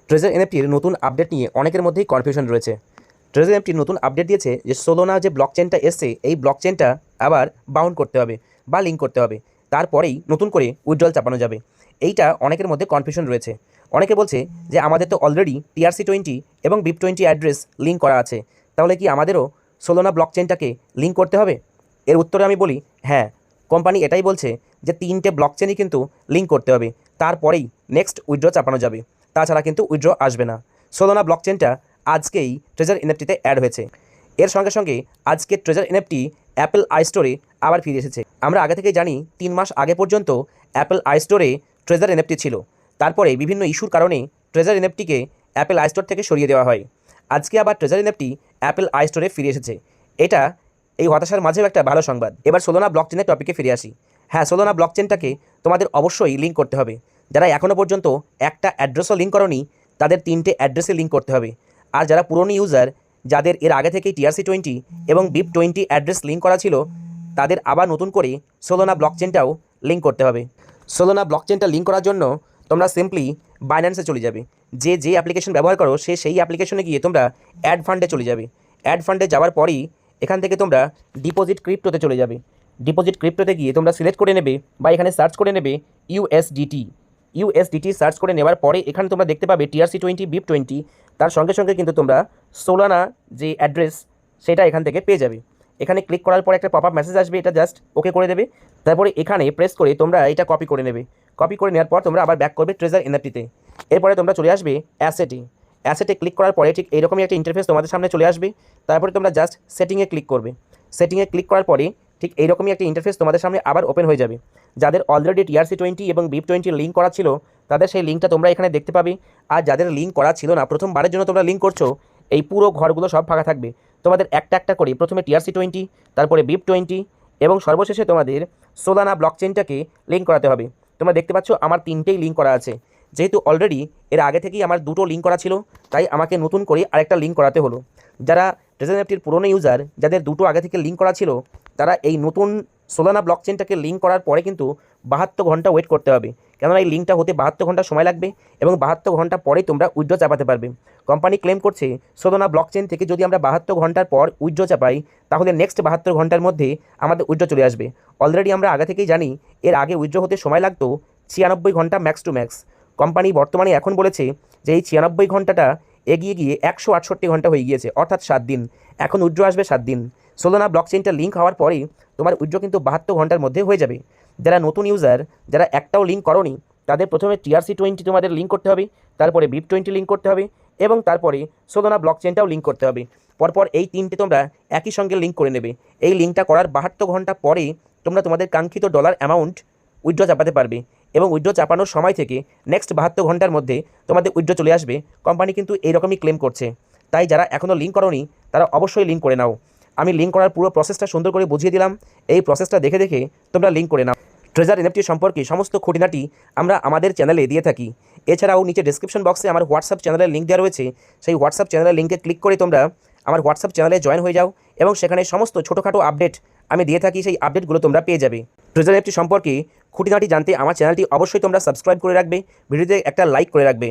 Treasure এনএফটির নতুন update নিয়ে অনেকের মধ্যেই কনফিউশন রয়েছে। ট্রেজার এনএফটির নতুন আপডেট দিয়েছে যে সোলোনা যে ব্লকচেনটা এসছে এই ব্লকচেনটা আবার বাউন্ড করতে হবে বা লিঙ্ক করতে হবে, তারপরেই নতুন করে উইথড্রল চাপানো যাবে। এইটা অনেকের মধ্যে কনফিউশন রয়েছে। অনেকে বলছে যে আমাদের তো অলরেডি TRC20 এবং BIP20 অ্যাড্রেস লিঙ্ক করা আছে, তাহলে কি আমাদেরও সোলোনা ব্লকচেনটাকে লিঙ্ক করতে হবে? এর উত্তরে আমি বলি হ্যাঁ, কোম্পানি এটাই বলছে যে 3টে ব্লকচেনই কিন্তু লিঙ্ক করতে হবে, তারপরেই নেক্সট উইথড্র চাপানো যাবে, তাছাড়া কিন্তু উইথড্র আসবে না। সোলোনা ব্লকচেনটা আজকেই ট্রেজার এনএফটিতে অ্যাড হয়েছে। এর সঙ্গে সঙ্গে আজকে ট্রেজার এনএফটি অ্যাপেল আই স্টোরে আবার ফিরে এসেছে। আমরা আগে থেকেই জানি 3 মাস আগে পর্যন্ত অ্যাপেল আই স্টোরে ট্রেজার এনএফটি ছিল, তারপরে বিভিন্ন ইস্যুর কারণে ট্রেজার এনএফটিকে অ্যাপেল আই স্টোর থেকে সরিয়ে দেওয়া হয়। আজকে আবার ট্রেজার এনএফটি অ্যাপেল আই স্টোরে ফিরে এসেছে। এটা এই হতাশার মাঝেও একটা ভালো সংবাদ। এবার সোলোনা ব্লকচেনের টপিকে ফিরে আসি। হ্যাঁ, সোলোনা ব্লকচেনটাকে তোমাদের অবশ্যই লিঙ্ক করতে হবে। যারা এখনও পর্যন্ত একটা অ্যাড্রেসও লিঙ্ক করনি তাদের 3টে অ্যাড্রেসে লিঙ্ক করতে হবে। আর যারা পুরনো ইউজার, যাদের এর আগে থেকেই TRC20 এবং BIP20 অ্যাড্রেস লিঙ্ক করা ছিল, তাদের আবার নতুন করে সোলোনা ব্লকচেনটাও লিঙ্ক করতে হবে। সোলোনা ব্লকচেনটা লিঙ্ক করার জন্য তোমরা সিম্পলি বাইন্যান্সে চলে যাবে। যে অ্যাপ্লিকেশন ব্যবহার করো সেই অ্যাপ্লিকেশনে গিয়ে তোমরা অ্যাড ফান্ডে চলে যাবে। অ্যাড ফান্ডে যাওয়ার পরেই এখান থেকে তোমরা ডিপোজিট ক্রিপ্টোতে চলে যাবে। ডিপোজিট ক্রিপ্টোতে গিয়ে তোমরা সিলেক্ট করে নেবে বা এখানে সার্চ করে নেবে ইউএসডিটি সার্চ করে নেওয়ার পরে এখানে তোমরা দেখতে পাবে TRC20 BIP20, তার সঙ্গে সঙ্গে কিন্তু তোমরা সোলানা যে অ্যাড্রেস সেটা এখান থেকে পেয়ে যাবে। এখানে ক্লিক করার পর একটা পপআপ মেসেজ আসবে, এটা জাস্ট ওকে করে দেবে। তারপরে এখানে প্রেস করে তোমরা এটা কপি করে নেবে। কপি করে নেওয়ার পর তোমরা আবার ব্যাক করবে ট্রেজার এনএফটিতে। এরপরে তোমরা চলে আসবে অ্যাসেটে ক্লিক করার পরে ঠিক এইরকমই একটা ইন্টারফেস তোমাদের সামনে চলে আসবে। তারপরে তোমরা জাস্ট সেটিংয়ে ক্লিক করবে। সেটিংয়ে ক্লিক করার পরে ঠিক এইরকমই একটা ইন্টারফেস তোমাদের সামনে আবার ওপেন হয়ে যাবে। যাদের অলরেডি TRC20 এবং BIP20 লিঙ্ক করা ছিল তাদের সেই লিঙ্কটা তোমরা এখানে দেখতে পাবে। আর যাদের লিঙ্ক করা ছিল না, প্রথমবারের জন্য তোমরা লিঙ্ক করছো, এই পুরো ঘরগুলো সব ফাঁকা থাকবে। তোমাদের একটা একটা করে প্রথমে TRC20, তারপরে BIP20 এবং সর্বশেষে তোমাদের সোলানা ব্লকচেনটাকে লিঙ্ক করাতে হবে। তোমরা দেখতে পাচ্ছ আমার 3টেই লিঙ্ক করা আছে। যেহেতু অলরেডি এর আগে থেকেই আমার 2টো লিঙ্ক করা ছিল, তাই আমাকে নতুন করে আরেকটা লিঙ্ক করাতে হলো। যারা ট্রেজার এনএফটির পুরনো ইউজার, যাদের 2টো আগে থেকে লিঙ্ক করা ছিল, তারা এই নতুন সোলানা ব্লকচেনটাকে লিঙ্ক করার পরে কিন্তু 72 ঘন্টা ওয়েট করতে হবে। কেননা এই লিঙ্কটা হতে 72 ঘন্টা সময় লাগবে এবং 72 ঘন্টা পরেই তোমরা উইথড্র চাপাতে পারবে। কোম্পানি ক্লেম করছে সোলানা ব্লকচেন থেকে যদি আমরা 72 ঘন্টার পর উইথড্র চাপাই তাহলে নেক্সট 72 ঘন্টার মধ্যে আমাদের উইথড্র চলে আসবে। অলরেডি আমরা আগে থেকেই জানি এর আগে উইথড্র হতে সময় লাগতো 96 ঘন্টা ম্যাক্স টু ম্যাক্স। কোম্পানি বর্তমানে এখন বলেছে যে এই 96 ঘন্টাটা এগিয়ে গিয়ে 168 ঘন্টা হয়ে গিয়েছে, অর্থাৎ 7 দিন। এখন উইথড্র আসবে 7 দিন। সোলানা ব্লকচেনটা লিঙ্ক হওয়ার পরেই তোমার উইথড্র কিন্তু 72 ঘন্টার মধ্যে হয়ে যাবে। যারা নতুন ইউজার, যারা একটাও লিঙ্ক করনি, তাদের প্রথমে TRC20 তোমাদের লিঙ্ক করতে হবে, তারপরে BIP20 লিঙ্ক করতে হবে এবং তারপরে সোলানা ব্লকচেনটাও লিঙ্ক করতে হবে। পরপর এই 3টে তোমরা একই সঙ্গে লিঙ্ক করে নেবে। এই লিঙ্কটা করার 72 ঘন্টা পরে তোমরা তোমাদের কাঙ্ক্ষিত ডলার অ্যামাউন্ট উইথড্র চাপাতে পারবে এবং উইথড্র চাপানোর সময় থেকে নেক্সট 72 ঘন্টার মধ্যে তোমাদের উইথড্র চলে আসবে। কোম্পানি কিন্তু এইরকমই ক্লেম করছে। তাই যারা এখনও লিঙ্ক করনি তারা অবশ্যই লিঙ্ক করে নাও। আমি লিঙ্ক করার পুরো প্রসেসটা সুন্দর করে বুঝিয়ে দিলাম, এই প্রসেসটা দেখে দেখে তোমরা লিঙ্ক করে নাও। ট্রেজার এনএফটি সম্পর্কে সমস্ত খুঁটিনাটি আমরা আমাদের চ্যানেলে দিয়ে থাকি। এছাড়াও নিচে ডেসক্রিপশন বক্সে আমার হোয়াটসঅ্যাপ চ্যানেলের লিঙ্ক দেওয়া রয়েছে। সেই হোয়াটসঅ্যাপ চ্যানেলের লিঙ্কে ক্লিক করে তোমরা আমার হোয়াটসঅ্যাপ চ্যানেলে জয়েন হয়ে যাও এবং সেখানে সমস্ত ছোটোখাটো আপডেট আমি দিয়ে থাকি, সেই আপডেটগুলো তোমরা পেয়ে যাবে। ট্রেজার এনএফটি সম্পর্কে খুঁটিনাটি জানতে আমার চ্যানেলটি অবশ্যই তোমরা সাবস্ক্রাইব করে রাখবে, ভিডিওতে একটা লাইক করে রাখবে।